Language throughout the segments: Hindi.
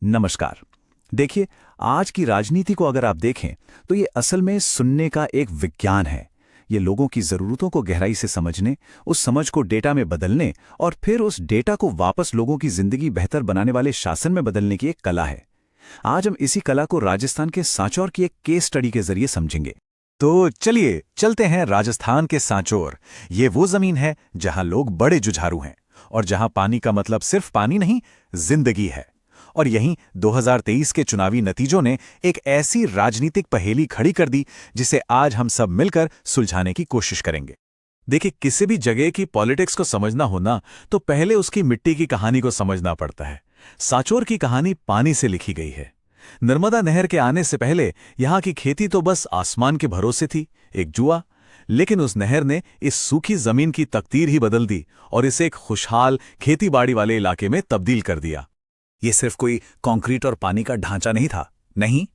नमस्कार। देखिए, आज की राजनीति को अगर आप देखें तो ये असल में सुनने का एक विज्ञान है। ये लोगों की ज़रूरतों को गहराई से समझने, उस समझ को डेटा में बदलने और फिर उस डेटा को वापस लोगों की ज़िंदगी बेहतर बनाने वाले शासन में बदलने की एक कला है। आज हम इसी कला को राजस्थान के सांचौर की एक केस स्टडी के जरिए समझेंगे। तो चलिए चलते हैं राजस्थान के सांचौर। ये वो जमीन है जहां लोग बड़े जुझारू हैं और जहां पानी का मतलब सिर्फ पानी नहीं, जिंदगी है। और यहीं 2023 के चुनावी नतीजों ने एक ऐसी राजनीतिक पहेली खड़ी कर दी जिसे आज हम सब मिलकर सुलझाने की कोशिश करेंगे। देखिए, किसी भी जगह की पॉलिटिक्स को समझना हो ना, तो पहले उसकी मिट्टी की कहानी को समझना पड़ता है। सांचौर की कहानी पानी से लिखी गई है। नर्मदा नहर के आने से पहले यहां की खेती तो बस आसमान के भरोसे थी, एक जुआ। लेकिन उस नहर ने इस सूखी जमीन की तकदीर ही बदल दी और इसे एक खुशहाल खेतीबाड़ी वाले इलाके में तब्दील कर दिया। ये सिर्फ कोई कंक्रीट और पानी का ढांचा नहीं था, नहीं,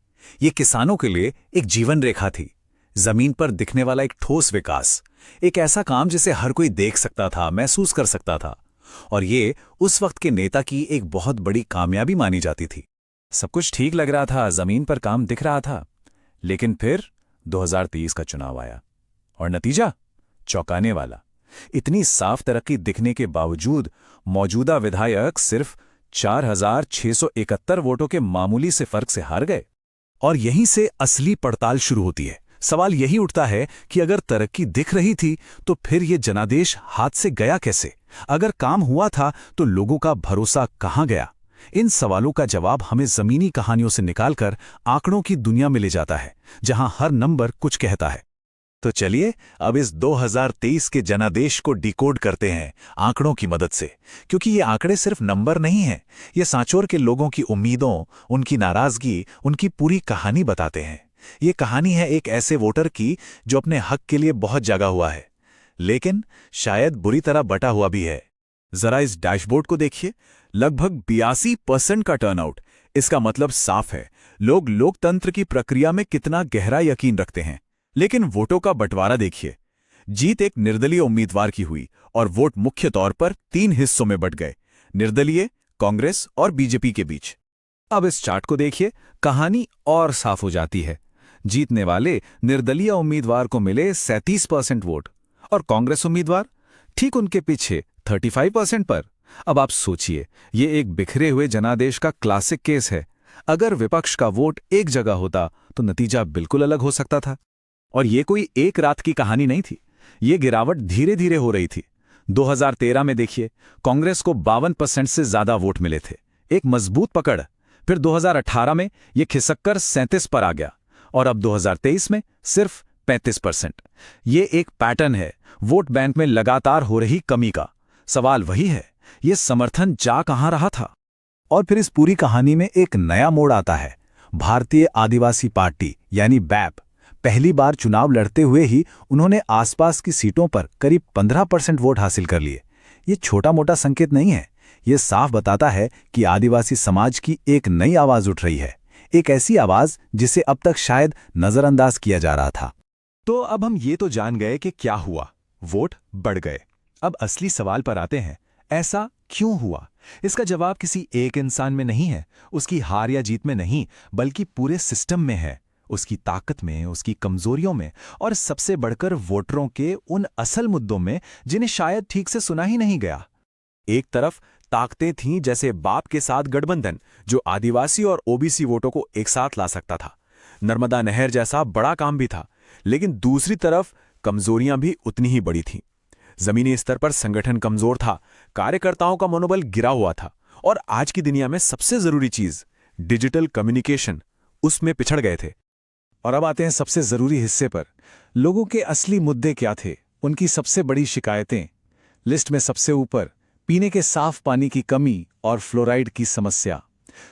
ये किसानों के लिए एक जीवन रेखा थी। जमीन पर दिखने वाला एक ठोस विकास, एक ऐसा काम जिसे हर कोई देख सकता था, महसूस कर सकता था। और ये उस वक्त के नेता की एक बहुत बड़ी कामयाबी मानी जाती थी। सब कुछ ठीक लग रहा था, जमीन पर काम दिख रहा था। लेकिन फिर 2023 का चुनाव आया और नतीजा चौंकाने वाला। इतनी साफ तरक्की दिखने के बावजूद मौजूदा विधायक सिर्फ 4,671 वोटों के मामूली से फर्क से हार गए। और यहीं से असली पड़ताल शुरू होती है। सवाल यही उठता है कि अगर तरक्की दिख रही थी तो फिर ये जनादेश हाथ से गया कैसे? अगर काम हुआ था तो लोगों का भरोसा कहां गया? इन सवालों का जवाब हमें जमीनी कहानियों से निकालकर आंकड़ों की दुनिया में ले जाता है, जहां हर नंबर कुछ कहता है। तो चलिए अब इस 2023 के जनादेश को डिकोड करते हैं आंकड़ों की मदद से, क्योंकि ये आंकड़े सिर्फ नंबर नहीं हैं, ये सांचौर के लोगों की उम्मीदों, उनकी नाराजगी, उनकी पूरी कहानी बताते हैं। ये कहानी है एक ऐसे वोटर की जो अपने हक के लिए बहुत जगा हुआ है, लेकिन शायद बुरी तरह बटा हुआ भी है। जरा इस डैशबोर्ड को देखिए, लगभग 82% का टर्नआउट। इसका मतलब साफ है, लोग लोकतंत्र की प्रक्रिया में कितना गहरा यकीन रखते हैं। लेकिन वोटों का बंटवारा देखिए। जीत एक निर्दलीय उम्मीदवार की हुई और वोट मुख्य तौर पर 3 हिस्सों में बंट गए, निर्दलीय, कांग्रेस और बीजेपी के बीच। अब इस चार्ट को देखिए, कहानी और साफ हो जाती है। जीतने वाले निर्दलीय उम्मीदवार को मिले 37% वोट और कांग्रेस उम्मीदवार ठीक उनके पीछे 35% पर। अब आप सोचिए, ये एक बिखरे हुए जनादेश का क्लासिक केस है। अगर विपक्ष का वोट एक जगह होता तो नतीजा बिल्कुल अलग हो सकता था। और ये कोई एक रात की कहानी नहीं थी, ये गिरावट धीरे धीरे हो रही थी। 2013 में देखिए, कांग्रेस को 52% से ज्यादा वोट मिले थे, एक मजबूत पकड़। फिर 2018 में ये खिसककर 37 पर आ गया और अब 2023 में सिर्फ 35%। ये एक पैटर्न है, वोट बैंक में लगातार हो रही कमी का। सवाल वही है, ये समर्थन जा कहां रहा था? और फिर इस पूरी कहानी में एक नया मोड़ आता है। भारतीय आदिवासी पार्टी यानी बैप पहली बार चुनाव लड़ते हुए ही उन्होंने आसपास की सीटों पर करीब 15% वोट हासिल कर लिए। ये छोटा मोटा संकेत नहीं है, ये साफ बताता है कि आदिवासी समाज की एक नई आवाज उठ रही है, एक ऐसी आवाज जिसे अब तक शायद नजरअंदाज किया जा रहा था। तो अब हम ये तो जान गए कि क्या हुआ, वोट बढ़ गए। अब असली सवाल पर आते हैं, ऐसा क्यों हुआ? इसका जवाब किसी एक इंसान में नहीं है, उसकी हार या जीत में नहीं, बल्कि पूरे सिस्टम में है, उसकी ताकत में, उसकी कमजोरियों में और सबसे बढ़कर वोटरों के उन असल मुद्दों में जिन्हें शायद ठीक से सुना ही नहीं गया। एक तरफ ताकतें थीं जैसे बाप के साथ गठबंधन, जो आदिवासी और ओबीसी वोटों को एक साथ ला सकता था। नर्मदा नहर जैसा बड़ा काम भी था। लेकिन दूसरी तरफ कमजोरियां भी उतनी ही बड़ी थीं। जमीनी स्तर पर संगठन कमजोर था, कार्यकर्ताओं का मनोबल गिरा हुआ था और आज की दुनिया में सबसे जरूरी चीज डिजिटल कम्युनिकेशन, उसमें पिछड़ गए थे। और अब आते हैं सबसे जरूरी हिस्से पर, लोगों के असली मुद्दे क्या थे, उनकी सबसे बड़ी शिकायतें। लिस्ट में सबसे ऊपर पीने के साफ पानी की कमी और फ्लोराइड की समस्या।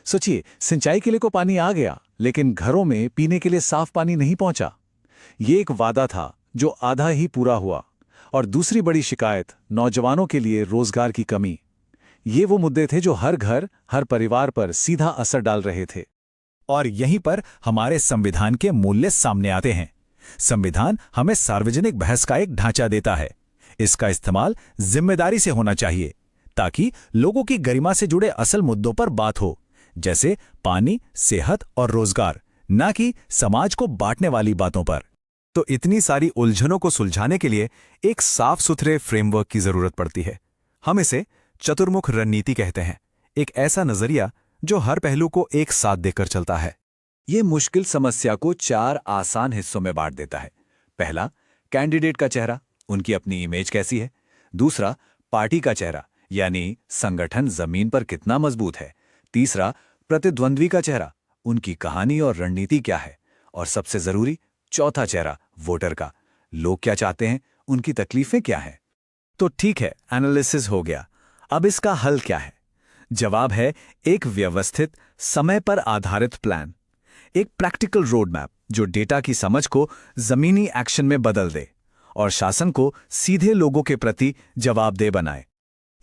सोचिए, सिंचाई के लिए को पानी आ गया, लेकिन घरों में पीने के लिए साफ पानी नहीं पहुंचा। ये एक वादा था जो आधा ही पूरा हुआ। और दूसरी बड़ी शिकायत, नौजवानों के लिए रोजगार की कमी। ये वो मुद्दे थे जो हर घर, हर परिवार पर सीधा असर डाल रहे थे। और यहीं पर हमारे संविधान के मूल्य सामने आते हैं। संविधान हमें सार्वजनिक बहस का एक ढांचा देता है। इसका इस्तेमाल जिम्मेदारी से होना चाहिए ताकि लोगों की गरिमा से जुड़े असल मुद्दों पर बात हो, जैसे पानी, सेहत और रोजगार, ना कि समाज को बांटने वाली बातों पर। तो इतनी सारी उलझनों को सुलझाने के लिए एक साफ सुथरे फ्रेमवर्क की जरूरत पड़ती है। हम इसे चतुर्मुख रणनीति कहते हैं, एक ऐसा नजरिया जो हर पहलू को एक साथ देकर चलता है। ये मुश्किल समस्या को 4 आसान हिस्सों में बांट देता है। पहला, कैंडिडेट का चेहरा, उनकी अपनी इमेज कैसी है। दूसरा, पार्टी का चेहरा, यानी संगठन जमीन पर कितना मजबूत है। तीसरा, प्रतिद्वंद्वी का चेहरा, उनकी कहानी और रणनीति क्या है। और सबसे जरूरी, चौथा चेहरा, वोटर का, लोग क्या चाहते हैं, उनकी तकलीफें क्या हैं। तो ठीक है, एनालिसिस हो गया। अब इसका हल क्या है? जवाब है एक व्यवस्थित, समय पर आधारित प्लान, एक प्रैक्टिकल रोड मैप जो डेटा की समझ को जमीनी एक्शन में बदल दे और शासन को सीधे लोगों के प्रति जवाबदेह बनाए।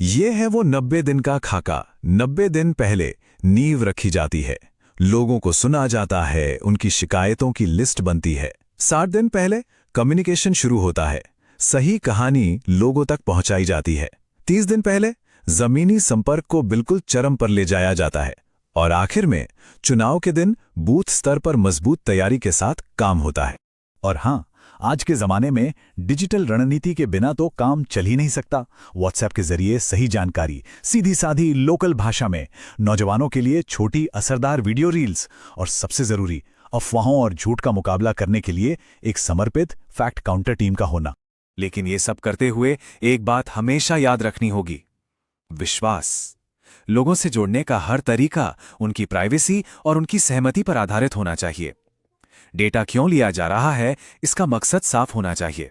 ये है वो 90 दिन का खाका। 90 दिन पहले नींव रखी जाती है, लोगों को सुना जाता है, उनकी शिकायतों की लिस्ट बनती है। 60 दिन पहले कम्युनिकेशन शुरू होता है, सही कहानी लोगों तक पहुंचाई जाती है। 30 दिन पहले जमीनी संपर्क को बिल्कुल चरम पर ले जाया जाता है और आखिर में चुनाव के दिन बूथ स्तर पर मजबूत तैयारी के साथ काम होता है। और हां, आज के जमाने में डिजिटल रणनीति के बिना तो काम चल ही नहीं सकता। व्हाट्सएप के जरिए सही जानकारी, सीधी साधी लोकल भाषा में, नौजवानों के लिए छोटी असरदार वीडियो रील्स, और सबसे जरूरी, अफवाहों और झूठ का मुकाबला करने के लिए एक समर्पित फैक्ट काउंटर टीम का होना। लेकिन ये सब करते हुए एक बात हमेशा याद रखनी होगी, विश्वास। लोगों से जोड़ने का हर तरीका उनकी प्राइवेसी और उनकी सहमति पर आधारित होना चाहिए। डेटा क्यों लिया जा रहा है, इसका मकसद साफ होना चाहिए।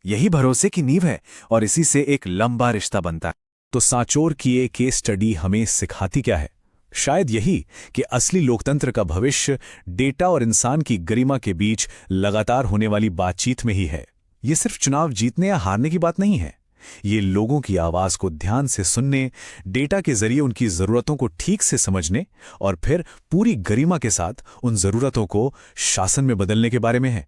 यही भरोसे की नींव है और इसी से एक लंबा रिश्ता बनता है। तो सांचौर की ये केस स्टडी हमें सिखाती क्या है? शायद यही कि असली लोकतंत्र का भविष्य डेटा और इंसान की गरिमा के बीच लगातार होने वाली बातचीत में ही है। ये सिर्फ चुनाव जीतने या हारने की बात नहीं है। ये लोगों की आवाज को ध्यान से सुनने, डेटा के जरिए उनकी जरूरतों को ठीक से समझने और फिर पूरी गरिमा के साथ उन जरूरतों को शासन में बदलने के बारे में है।